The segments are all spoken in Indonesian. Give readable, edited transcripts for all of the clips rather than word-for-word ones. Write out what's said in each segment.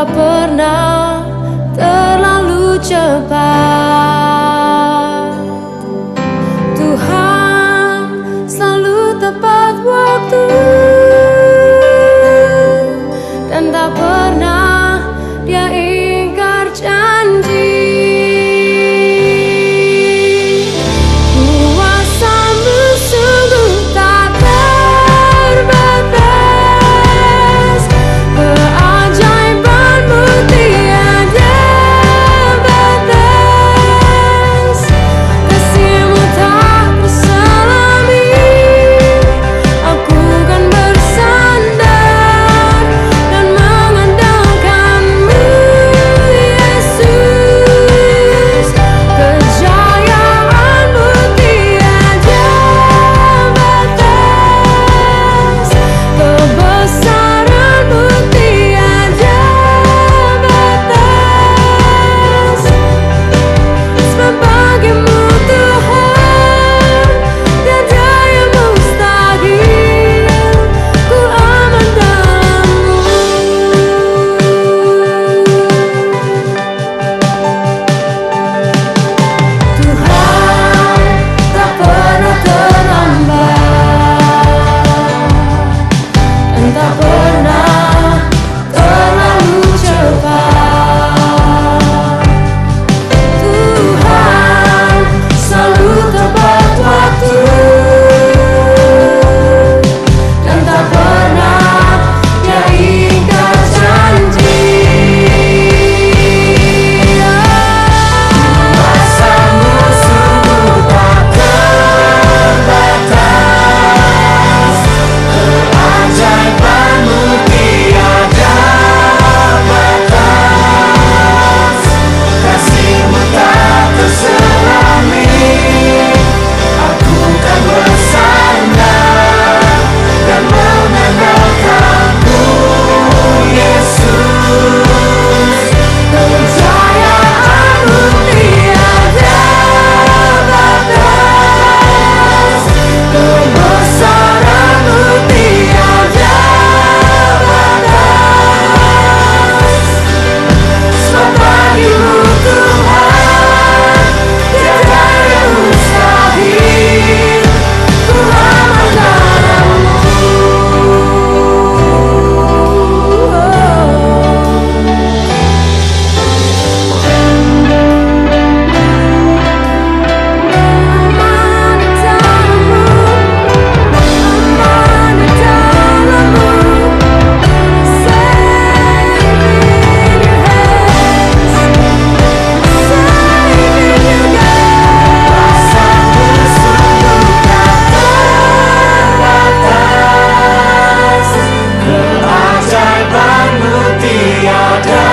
tak pernah terlalu cepat. Tuhan selalu tepat waktu, dan tak pernah Dia ingkar janji. Kuasa-Mu sungguh tak terbatas, keajaiban-Mu tiada batas, kasih-Mu tak terselami. Aku kan bersandar dan mengandalkan-Mu, Yesus. Kejayaan-Mu tiada batas, kebesaran-Mu tiada batas. Sebab bagi-Mu Tuhan tiada yang mustahil, ku aman dalam-Mu. Tuhan tak pernah terlambat, dan tak pernah terlalu cepat. Tuhan selalu tepat waktu, dan tak pernah Dia ingkar janji. Kuasa-Mu sungguh tak terbatas, keajaiban-Mu tiada batas, kasih-Mu tak terselami. Aku kan bersandar dan mengandalkan-Mu, Yesus. Kejayaan-Mu tiada batas, kebesaran-Mu tiada batas. Sebab bagi-Mu Tuhan tiada yang mustahil, ku aman dalam-Mu. Aman di dalam-Mu, aman di dalam-Mu, safe in Your hands, safe in Your hands. Kuasa-Mu sungguh tak terbatas, keajaiban-Mu tiada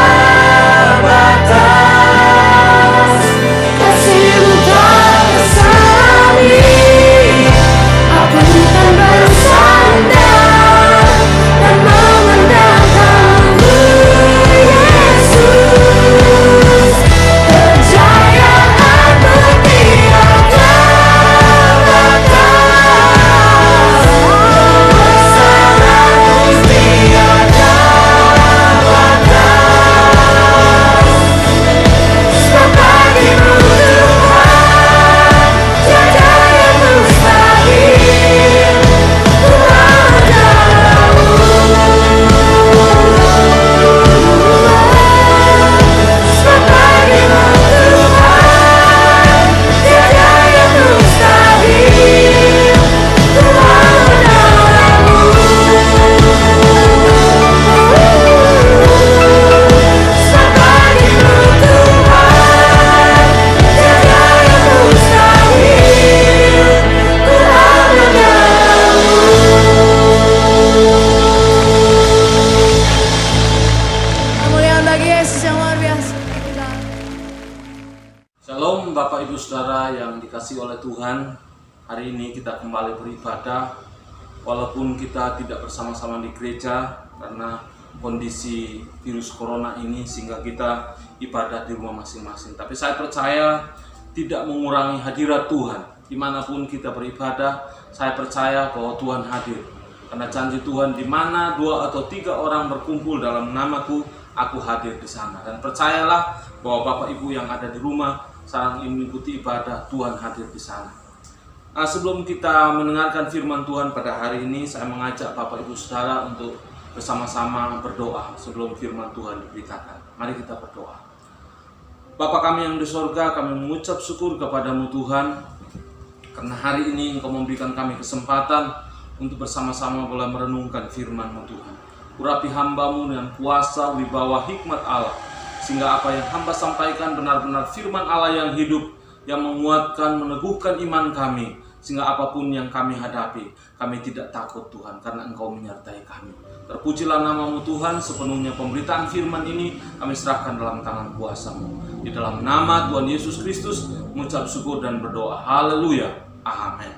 batas, kasih-Mu tak terselami. Aku kan bersandar dan mengandalkan-Mu, Yesus. Kejayaan-Mu tiada batas, kebesaran-Mu tiada batas. Sebab bagi-Mu Tuhan tiada yang mustahil, ku aman dalam-Mu. Sebab bagi-Mu Tuhan tiada yang mustahil, ku aman dalam-Mu. Sebab bagi-Mu Tuhan tiada yang mustahil, ku aman dalam-Mu. Kemuliaan bagi Yesus yang luar biasa. Shalom Bapak Ibu Saudara yang dikasihi oleh Tuhan. Hari ini kita kembali beribadah, walaupun kita tidak bersama-sama di gereja karena kondisi virus corona ini, sehingga kita ibadah di rumah masing-masing. Tapi saya percaya tidak mengurangi hadirat Tuhan. Dimanapun kita beribadah, saya percaya bahwa Tuhan hadir. Karena janji Tuhan, di mana 2 atau 3 orang berkumpul dalam namaku, aku hadir di sana. Dan percayalah bahwa Bapak Ibu yang ada di rumah sekarang ini mengikuti ibadah, Tuhan hadir di sana. Nah, sebelum kita mendengarkan firman Tuhan pada hari ini, saya mengajak Bapak Ibu Saudara untuk bersama-sama berdoa sebelum firman Tuhan diberitakan. Mari kita berdoa. Bapa kami yang di sorga, kami mengucap syukur kepadamu Tuhan, karena hari ini Engkau memberikan kami kesempatan untuk bersama-sama boleh merenungkan firman-Mu Tuhan. Urapi hamba-Mu dengan kuasa, wibawa, hikmat Allah, sehingga apa yang hamba sampaikan benar-benar firman Allah yang hidup, yang menguatkan, meneguhkan iman kami, sehingga apapun yang kami hadapi, kami tidak takut Tuhan, karena Engkau menyertai kami. Terpujilah nama-Mu Tuhan, sepenuhnya pemberitaan firman ini kami serahkan dalam tangan kuasa-Mu. Di dalam nama Tuhan Yesus Kristus, mengucap syukur dan berdoa. Haleluya. Amin.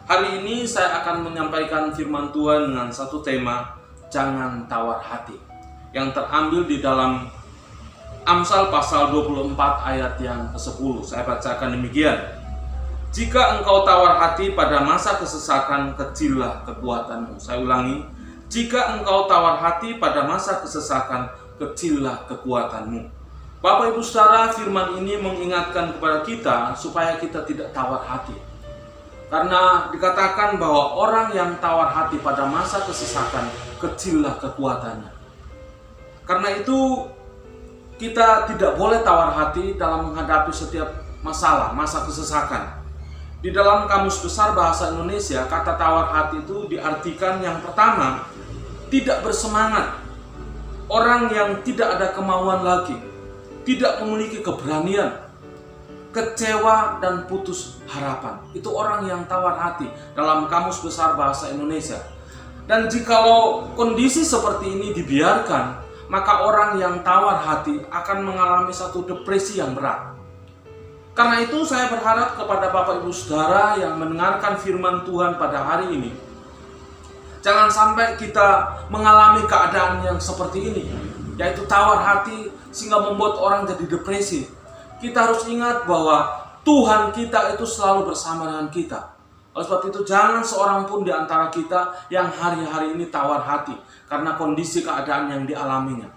Hari ini saya akan menyampaikan firman Tuhan dengan satu tema, jangan tawar hati, yang terambil di dalam Amsal pasal 24 ayat yang ke-10. Saya bacakan demikian. Jika engkau tawar hati pada masa kesesakan, kecillah kekuatanmu. Saya ulangi. Jika engkau tawar hati pada masa kesesakan, kecillah kekuatanmu. Bapak Ibu Saudara, firman ini mengingatkan kepada kita supaya kita tidak tawar hati. Karena dikatakan bahwa orang yang tawar hati pada masa kesesakan, kecillah kekuatannya. Karena itu kita tidak boleh tawar hati dalam menghadapi setiap masalah, masa kesesakan. Di dalam Kamus Besar Bahasa Indonesia, kata tawar hati itu diartikan yang pertama, tidak bersemangat. Orang yang tidak ada kemauan lagi, tidak memiliki keberanian, kecewa dan putus harapan. Itu orang yang tawar hati dalam Kamus Besar Bahasa Indonesia. Dan jikalau kondisi seperti ini dibiarkan, maka orang yang tawar hati akan mengalami satu depresi yang berat. Karena itu saya berharap kepada Bapak Ibu Saudara yang mendengarkan firman Tuhan pada hari ini, jangan sampai kita mengalami keadaan yang seperti ini, yaitu tawar hati sehingga membuat orang jadi depresi. Kita harus ingat bahwa Tuhan kita itu selalu bersama dengan kita. Oleh sebab itu jangan seorang pun di antara kita yang hari-hari ini tawar hati karena kondisi keadaan yang dialaminya.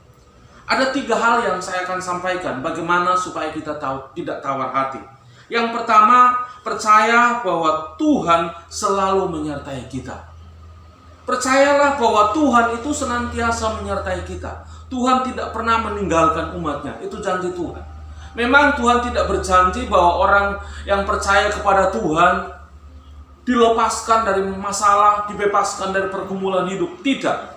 Ada 3 hal yang saya akan sampaikan bagaimana supaya kita tidak tawar hati. Yang pertama, percaya bahwa Tuhan selalu menyertai kita. Percayalah bahwa Tuhan itu senantiasa menyertai kita. Tuhan tidak pernah meninggalkan umatnya, itu janji Tuhan. Memang Tuhan tidak berjanji bahwa orang yang percaya kepada Tuhan dilepaskan dari masalah, dibebaskan dari pergumulan hidup. Tidak.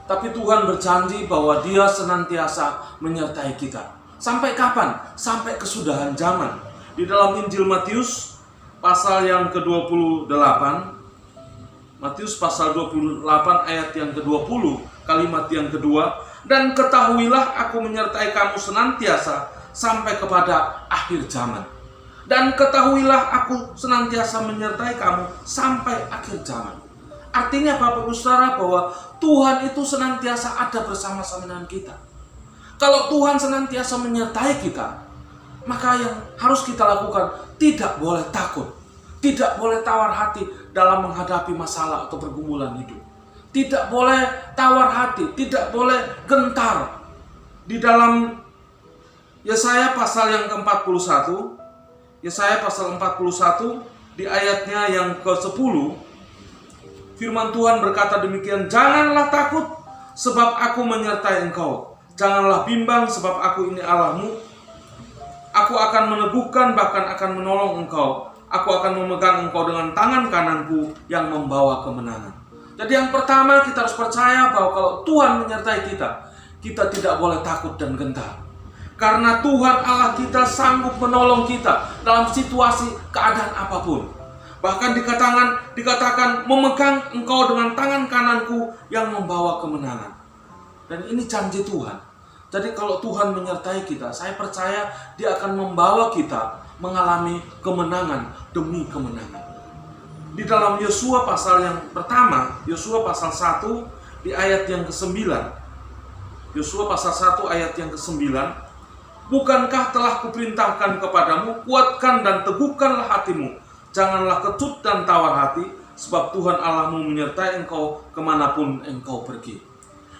Tapi Tuhan berjanji bahwa Dia senantiasa menyertai kita. Sampai kapan? Sampai kesudahan zaman. Di dalam Injil Matius pasal yang ke-28, Matius pasal 28 ayat yang ke-20, kalimat yang kedua, dan ketahuilah aku menyertai kamu senantiasa sampai kepada akhir zaman. Dan ketahuilah aku senantiasa menyertai kamu sampai akhir zaman. Artinya Bapak Ibu Saudara bahwa Tuhan itu senantiasa ada bersama-sama dengan kita. Kalau Tuhan senantiasa menyertai kita, maka yang harus kita lakukan tidak boleh takut, tidak boleh tawar hati dalam menghadapi masalah atau pergumulan hidup. Tidak boleh tawar hati, tidak boleh gentar. Di dalam Yesaya pasal yang ke-41, Yesaya pasal 41 di ayatnya yang ke-10, firman Tuhan berkata demikian, janganlah takut sebab aku menyertai engkau. Janganlah bimbang sebab aku ini Allahmu. Aku akan meneguhkan bahkan akan menolong engkau. Aku akan memegang engkau dengan tangan kananku yang membawa kemenangan. Jadi yang pertama kita harus percaya bahwa kalau Tuhan menyertai kita, kita tidak boleh takut dan gentar. Karena Tuhan Allah kita sanggup menolong kita dalam situasi keadaan apapun. Bahkan dikatakan memegang engkau dengan tangan kananku yang membawa kemenangan. Dan ini janji Tuhan. Jadi kalau Tuhan menyertai kita, saya percaya Dia akan membawa kita mengalami kemenangan demi kemenangan. Di dalam Yosua pasal yang pertama, Yosua pasal 1 di ayat yang ke-9. Yosua pasal 1 ayat yang ke-9. Bukankah telah kuperintahkan kepadamu, kuatkan dan teguhkanlah hatimu. Janganlah kecut dan tawar hati, sebab Tuhan Allahmu menyertai engkau kemanapun engkau pergi.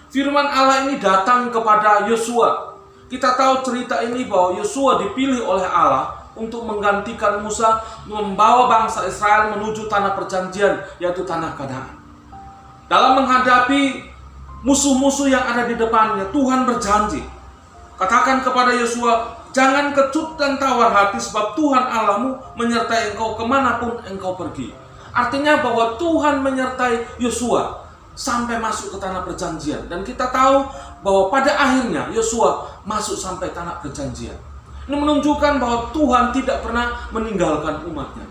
Firman Allah ini datang kepada Yosua. Kita tahu cerita ini bahwa Yosua dipilih oleh Allah untuk menggantikan Musa membawa bangsa Israel menuju tanah perjanjian, yaitu tanah Kanaan. Dalam menghadapi musuh-musuh yang ada di depannya, Tuhan berjanji, katakan kepada Yosua, jangan kecut dan tawar hati, sebab Tuhan Allahmu menyertai engkau kemanapun engkau pergi. Artinya bahwa Tuhan menyertai Yosua sampai masuk ke tanah perjanjian. Dan kita tahu bahwa pada akhirnya Yosua masuk sampai tanah perjanjian. Ini menunjukkan bahwa Tuhan tidak pernah meninggalkan umatnya.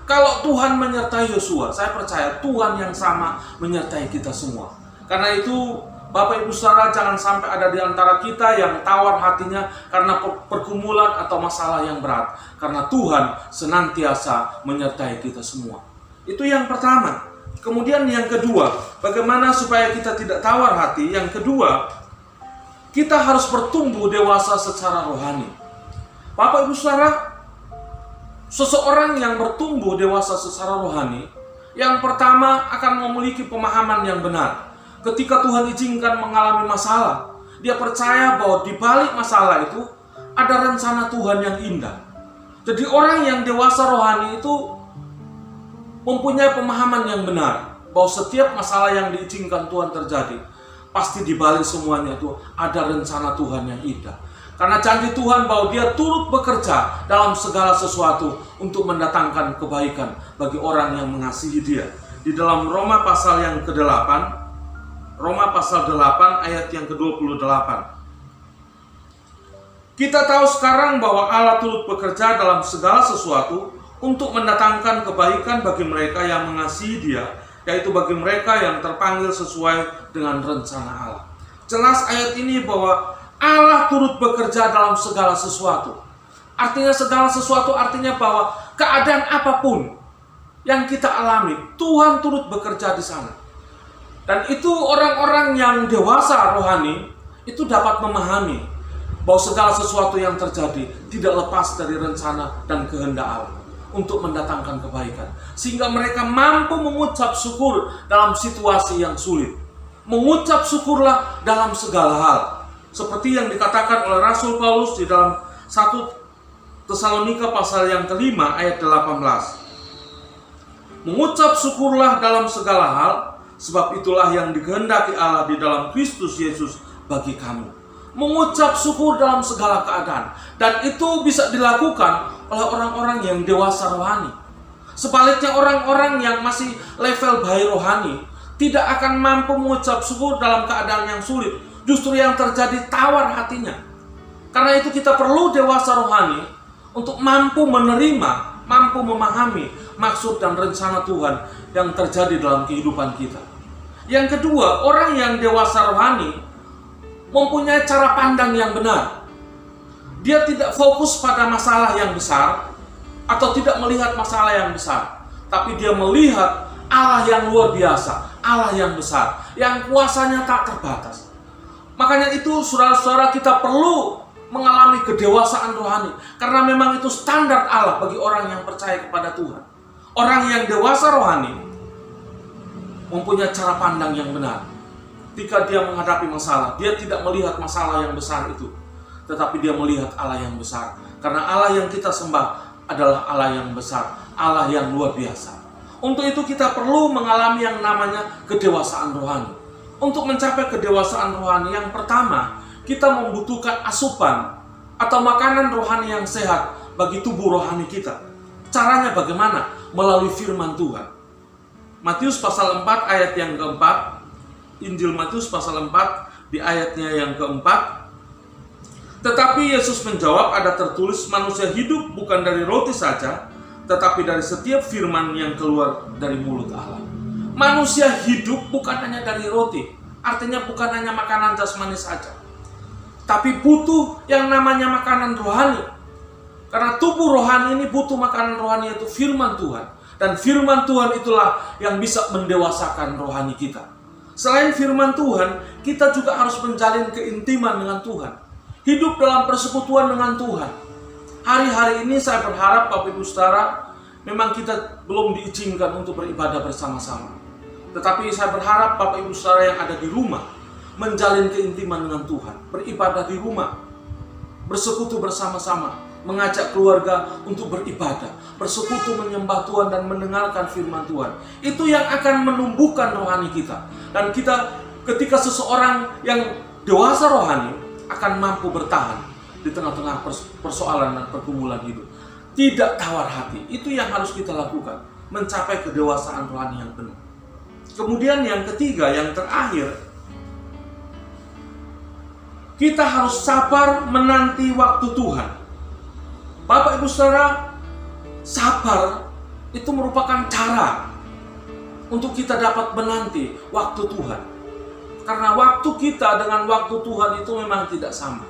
Kalau Tuhan menyertai Yosua, saya percaya Tuhan yang sama menyertai kita semua. Karena itu Bapak Ibu Saudara, jangan sampai ada di antara kita yang tawar hatinya karena pergumulan atau masalah yang berat. Karena Tuhan senantiasa menyertai kita semua. Itu yang pertama. Kemudian yang kedua, bagaimana supaya kita tidak tawar hati? Yang kedua, kita harus bertumbuh dewasa secara rohani. Bapak Ibu Saudara, seseorang yang bertumbuh dewasa secara rohani, yang pertama akan memiliki pemahaman yang benar. Ketika Tuhan izinkan mengalami masalah, dia percaya bahwa di balik masalah itu ada rencana Tuhan yang indah. Jadi orang yang dewasa rohani itu mempunyai pemahaman yang benar bahwa setiap masalah yang diizinkan Tuhan terjadi, pasti di balik semuanya itu ada rencana Tuhan yang indah. Karena janji Tuhan bahwa Dia turut bekerja dalam segala sesuatu untuk mendatangkan kebaikan bagi orang yang mengasihi Dia. Di dalam Roma pasal yang ke-8, Roma pasal 8 ayat yang ke-28. Kita tahu sekarang bahwa Allah turut bekerja dalam segala sesuatu untuk mendatangkan kebaikan bagi mereka yang mengasihi Dia, yaitu bagi mereka yang terpanggil sesuai dengan rencana Allah. Jelas ayat ini bahwa Allah turut bekerja dalam segala sesuatu. Artinya segala sesuatu artinya bahwa keadaan apapun yang kita alami, Tuhan turut bekerja di sana. Dan itu orang-orang yang dewasa rohani itu dapat memahami bahwa segala sesuatu yang terjadi tidak lepas dari rencana dan kehendak Allah untuk mendatangkan kebaikan. Sehingga mereka mampu mengucap syukur dalam situasi yang sulit. Mengucap syukurlah dalam segala hal. Seperti yang dikatakan oleh Rasul Paulus di dalam 1 Tesalonika pasal yang ke-5 ayat 18. Mengucap syukurlah dalam segala hal, sebab itulah yang dikehendaki Allah di dalam Kristus Yesus bagi kamu. Mengucap syukur dalam segala keadaan. Dan itu bisa dilakukan oleh orang-orang yang dewasa rohani. Sebaliknya orang-orang yang masih level bayi rohani tidak akan mampu mengucap syukur dalam keadaan yang sulit. Justru yang terjadi tawar hatinya. Karena itu kita perlu dewasa rohani untuk mampu menerima, mampu memahami maksud dan rencana Tuhan yang terjadi dalam kehidupan kita. Yang kedua, orang yang dewasa rohani mempunyai cara pandang yang benar. Dia tidak fokus pada masalah yang besar atau tidak melihat masalah yang besar, tapi dia melihat Allah yang luar biasa, Allah yang besar, yang kuasanya tak terbatas. Makanya itu saudara-saudara, kita perlu mengalami kedewasaan rohani, karena memang itu standar Allah bagi orang yang percaya kepada Tuhan. Orang yang dewasa rohani mempunyai cara pandang yang benar. Ketika dia menghadapi masalah, dia tidak melihat masalah yang besar itu, tetapi dia melihat Allah yang besar. Karena Allah yang kita sembah adalah Allah yang besar, Allah yang luar biasa. Untuk itu kita perlu mengalami yang namanya kedewasaan rohani. Untuk mencapai kedewasaan rohani, yang pertama, kita membutuhkan asupan atau makanan rohani yang sehat bagi tubuh rohani kita. Caranya bagaimana? Melalui firman Tuhan. Matius pasal 4 ayat yang keempat, Injil Matius pasal 4 di ayatnya yang keempat. Tetapi Yesus menjawab, ada tertulis, manusia hidup bukan dari roti saja, tetapi dari setiap firman yang keluar dari mulut Allah. Manusia hidup bukan hanya dari roti, artinya bukan hanya makanan jasmani saja, tapi butuh yang namanya makanan rohani. Karena tubuh rohani ini butuh makanan rohani, yaitu firman Tuhan. Dan firman Tuhan itulah yang bisa mendewasakan rohani kita. Selain firman Tuhan, kita juga harus menjalin keintiman dengan Tuhan. Hidup dalam persekutuan dengan Tuhan. Hari-hari ini saya berharap Bapak Ibu Saudara, memang kita belum diizinkan untuk beribadah bersama-sama. Tetapi saya berharap Bapak Ibu Saudara yang ada di rumah, menjalin keintiman dengan Tuhan, beribadah di rumah, bersekutu bersama-sama, mengajak keluarga untuk beribadah, bersekutu menyembah Tuhan dan mendengarkan firman Tuhan. Itu yang akan menumbuhkan rohani kita. Dan kita ketika seseorang yang dewasa rohani akan mampu bertahan di tengah-tengah persoalan dan pergumulan hidup. Tidak tawar hati. Itu yang harus kita lakukan, mencapai kedewasaan rohani yang penuh. Kemudian yang ketiga, yang terakhir, kita harus sabar menanti waktu Tuhan. Bapak Ibu Saudara, sabar itu merupakan cara untuk kita dapat menanti waktu Tuhan. Karena waktu kita dengan waktu Tuhan itu memang tidak sama.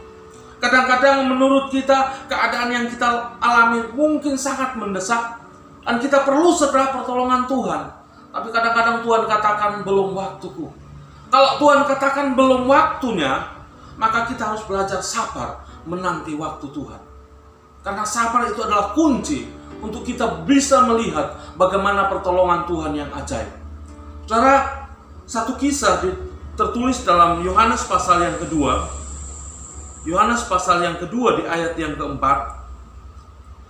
Kadang-kadang menurut kita keadaan yang kita alami mungkin sangat mendesak dan kita perlu segera pertolongan Tuhan. Tapi kadang-kadang Tuhan katakan belum waktuku. Kalau Tuhan katakan belum waktunya, maka kita harus belajar sabar menanti waktu Tuhan. Karena sabar itu adalah kunci untuk kita bisa melihat bagaimana pertolongan Tuhan yang ajaib. Saudara, satu kisah tertulis dalam Yohanes pasal yang kedua. Yohanes pasal yang kedua di ayat yang keempat.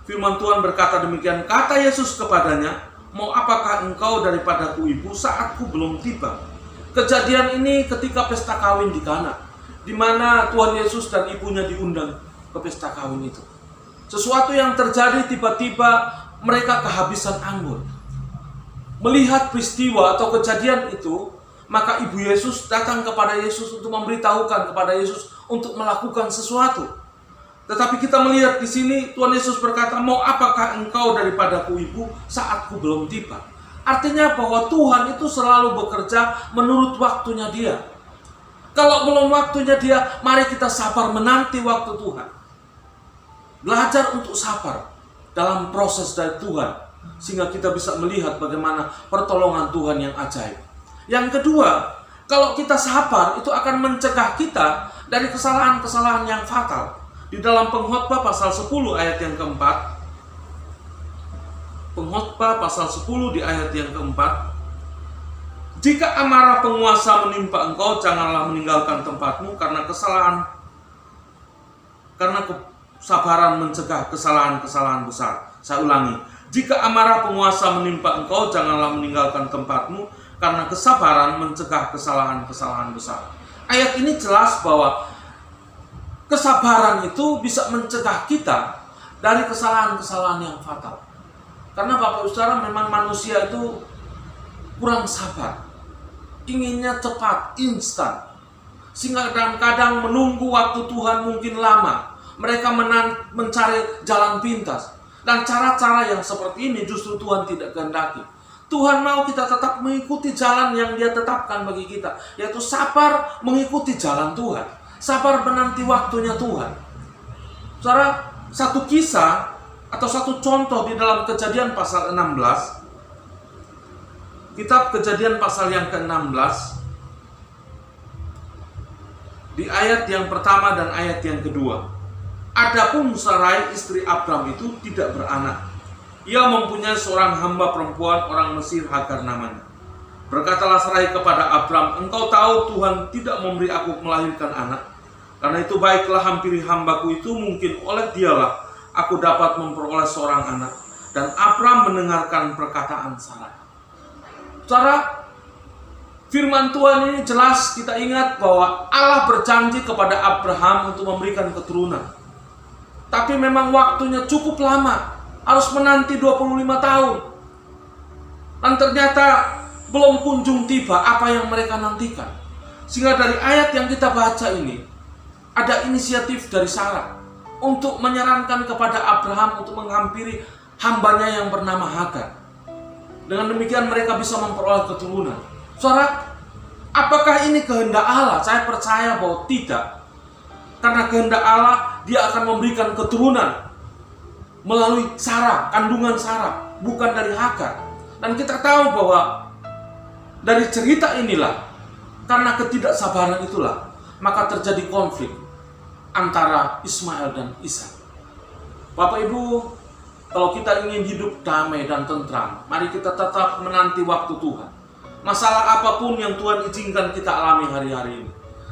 Firman Tuhan berkata demikian, kata Yesus kepadanya, mau apakah engkau daripadaku ibu, saatku belum tiba. Kejadian ini ketika pesta kawin di Kana, di mana Tuhan Yesus dan ibunya diundang ke pesta kawin itu. Sesuatu yang terjadi tiba-tiba mereka kehabisan anggur. Melihat peristiwa atau kejadian itu, maka ibu Yesus datang kepada Yesus untuk memberitahukan kepada Yesus untuk melakukan sesuatu. Tetapi kita melihat di sini Tuhan Yesus berkata, mau apakah engkau daripadaku ibu, saatku belum tiba. Artinya bahwa Tuhan itu selalu bekerja menurut waktunya Dia. Kalau belum waktunya Dia, mari kita sabar menanti waktu Tuhan. Belajar untuk sabar dalam proses dari Tuhan, sehingga kita bisa melihat bagaimana pertolongan Tuhan yang ajaib. Yang kedua, kalau kita sabar, itu akan mencegah kita dari kesalahan-kesalahan yang fatal. Di dalam Pengkhotbah pasal 10 ayat yang keempat, Pengkhotbah pasal 10 di ayat yang keempat, jika amarah penguasa menimpa engkau, janganlah meninggalkan tempatmu, karena kesabaran mencegah kesalahan-kesalahan besar. Saya ulangi, jika amarah penguasa menimpa engkau, janganlah meninggalkan tempatmu, karena kesabaran mencegah kesalahan-kesalahan besar. Ayat ini jelas bahwa kesabaran itu bisa mencegah kita dari kesalahan-kesalahan yang fatal. Karena Bapak Ibu Saudara, memang manusia itu kurang sabar. Inginnya cepat, instan. Sehingga kadang-kadang menunggu waktu Tuhan mungkin lama. Mereka mencari jalan pintas. Dan cara-cara yang seperti ini justru Tuhan tidak kehendaki. Tuhan mau kita tetap mengikuti jalan yang Dia tetapkan bagi kita, yaitu sabar mengikuti jalan Tuhan, sabar menanti waktunya Tuhan. Saudara, satu kisah atau satu contoh di dalam Kejadian pasal 16, kitab Kejadian pasal yang ke-16, di ayat yang pertama dan ayat yang kedua. Adapun Sarai istri Abram itu tidak beranak. Ia mempunyai seorang hamba perempuan orang Mesir, Hagar namanya. Berkatalah Sarai kepada Abram, engkau tahu Tuhan tidak memberi aku melahirkan anak. Karena itu baiklah hampiri hambaku itu, mungkin oleh dialah aku dapat memperoleh seorang anak. Dan Abram mendengarkan perkataan Sarai. Saudara, firman Tuhan ini jelas kita ingat bahwa Allah berjanji kepada Abraham untuk memberikan keturunan. Tapi memang waktunya cukup lama. Harus menanti 25 tahun. Dan ternyata belum kunjung tiba apa yang mereka nantikan. Sehingga dari ayat yang kita baca ini, ada inisiatif dari Sarah untuk menyarankan kepada Abraham untuk menghampiri hambanya yang bernama Hagar. Dengan demikian mereka bisa memperoleh keturunan. Saudara, apakah ini kehendak Allah? Saya percaya bahwa tidak. Karena kehendak Allah, Dia akan memberikan keturunan melalui Sarah, kandungan Sarah, bukan dari Hagar. Dan kita tahu bahwa dari cerita inilah, karena ketidaksabaran itulah, maka terjadi konflik antara Ismail dan Ishak. Bapak Ibu, kalau kita ingin hidup damai dan tentram, mari kita tetap menanti waktu Tuhan. Masalah apapun yang Tuhan izinkan kita alami hari-hari ini,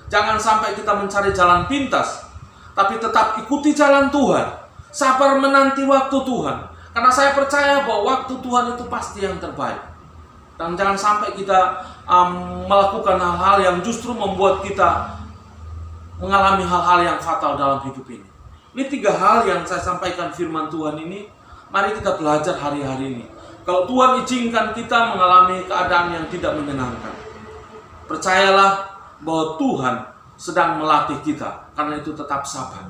Jangan sampai kita mencari jalan pintas, tapi tetap ikuti jalan Tuhan. Sabar menanti waktu Tuhan. Karena saya percaya bahwa waktu Tuhan itu pasti yang terbaik. Dan jangan sampai kita melakukan hal-hal yang justru membuat kita mengalami hal-hal yang fatal dalam hidup ini. Ini 3 hal yang saya sampaikan firman Tuhan ini. Mari kita belajar hari-hari ini. Kalau Tuhan izinkan kita mengalami keadaan yang tidak menyenangkan, percayalah bahwa Tuhan sedang melatih kita. Karena itu tetap sabar.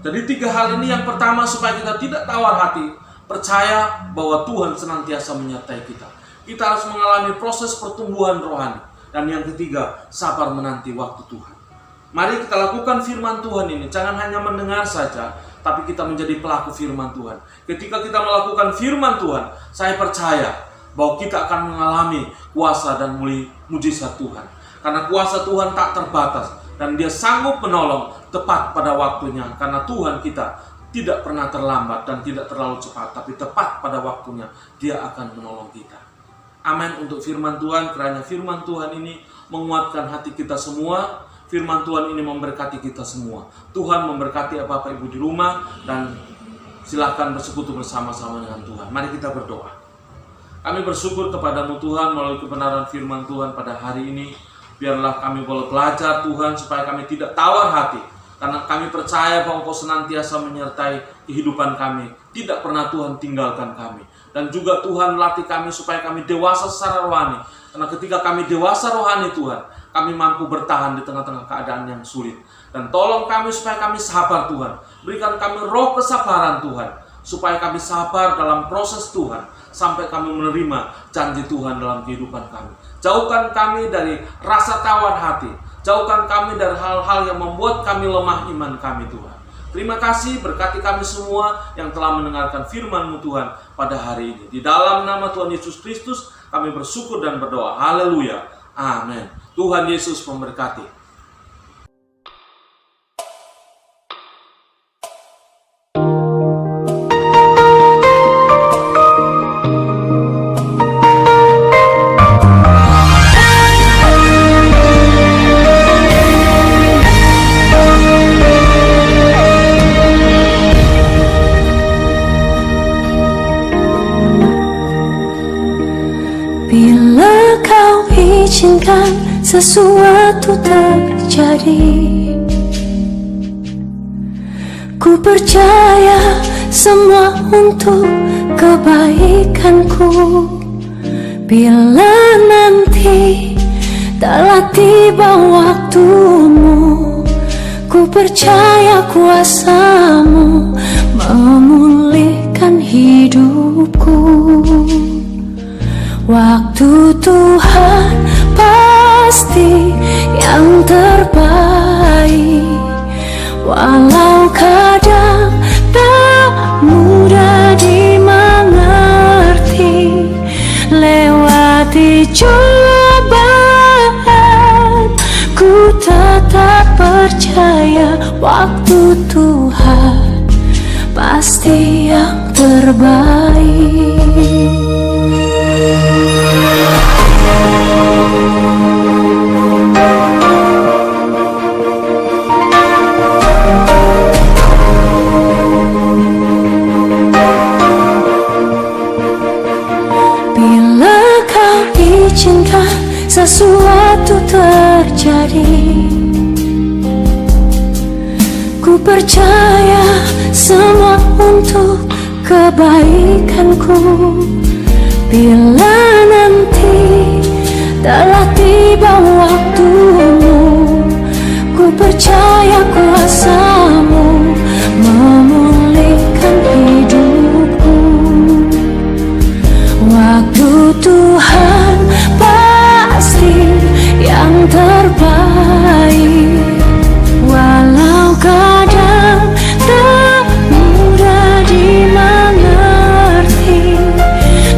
Jadi 3 hal ini, yang pertama supaya kita tidak tawar hati, percaya bahwa Tuhan senantiasa menyertai kita. Kita harus mengalami proses pertumbuhan rohani. Dan yang ketiga, sabar menanti waktu Tuhan. Mari kita lakukan firman Tuhan ini. Jangan hanya mendengar saja, tapi kita menjadi pelaku firman Tuhan. Ketika kita melakukan firman Tuhan, saya percaya bahwa kita akan mengalami kuasa dan mujizat Tuhan. Karena kuasa Tuhan tak terbatas, dan Dia sanggup menolong tepat pada waktunya. Karena Tuhan kita tidak pernah terlambat dan tidak terlalu cepat, tapi tepat pada waktunya Dia akan menolong kita. Amin untuk firman Tuhan. Kiranya firman Tuhan ini menguatkan hati kita semua. Firman Tuhan ini memberkati kita semua. Tuhan memberkati Bapak Ibu di rumah, dan silakan bersekutu bersama-sama dengan Tuhan. Mari kita berdoa. Kami bersyukur kepadamu Tuhan melalui kebenaran firman Tuhan pada hari ini. Biarlah kami boleh belajar Tuhan, supaya kami tidak tawar hati. Karena kami percaya bahwa Engkau senantiasa menyertai kehidupan kami. Tidak pernah Tuhan tinggalkan kami. Dan juga Tuhan latih kami supaya kami dewasa secara rohani. Karena ketika kami dewasa rohani Tuhan, kami mampu bertahan di tengah-tengah keadaan yang sulit. Dan tolong kami supaya kami sabar Tuhan. Berikan kami roh kesabaran Tuhan, supaya kami sabar dalam proses Tuhan, sampai kami menerima janji Tuhan dalam kehidupan kami. Jauhkan kami dari rasa tawar hati. Jauhkan kami dari hal-hal yang membuat kami lemah iman kami Tuhan. Terima kasih, berkati kami semua yang telah mendengarkan firman-Mu Tuhan pada hari ini. Di dalam nama Tuhan Yesus Kristus kami bersyukur dan berdoa. Haleluya. Amin. Tuhan Yesus memberkati. Bila kau izinkan sesuatu terjadi, ku percaya semua untuk kebaikanku. Bila nanti telah tiba waktumu, ku percaya kuasa-Mu memulihkan hidupku. Waktu Tuhan pasti yang terbaik, walau kadang tak mudah dimengerti. Lewati cobaan, ku tetap percaya waktu Tuhan pasti yang terbaik. Bila kau izinkan sesuatu terjadi, ku percaya semua untuk kebaikanku. Bila nanti telah tiba waktumu, ku percaya kuasa-Mu memulihkan hidupku. Waktu Tuhan pasti yang terbaik, walau kadang tak mudah dimengerti.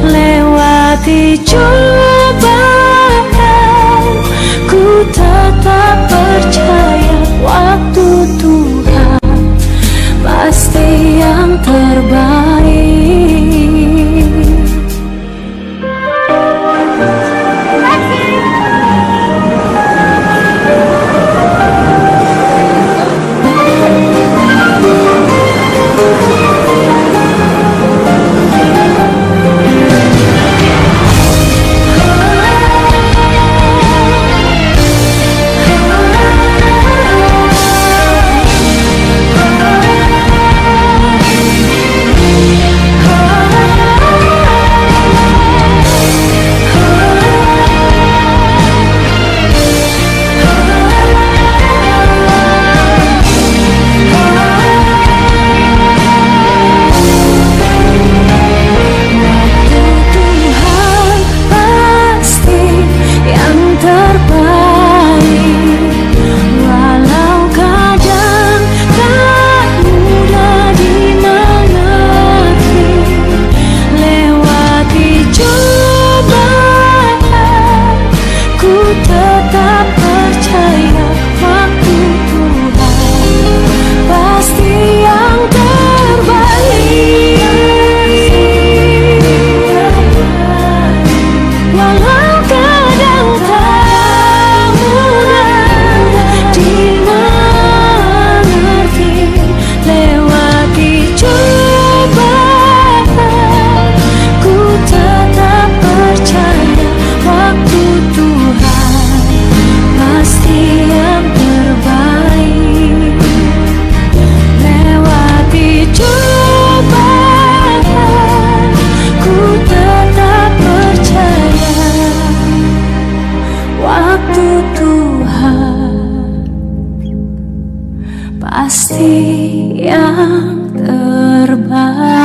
Lewati cobaan, ku tetap percaya waktu Tuhan pasti yang terbaik. pasti yang terbaik.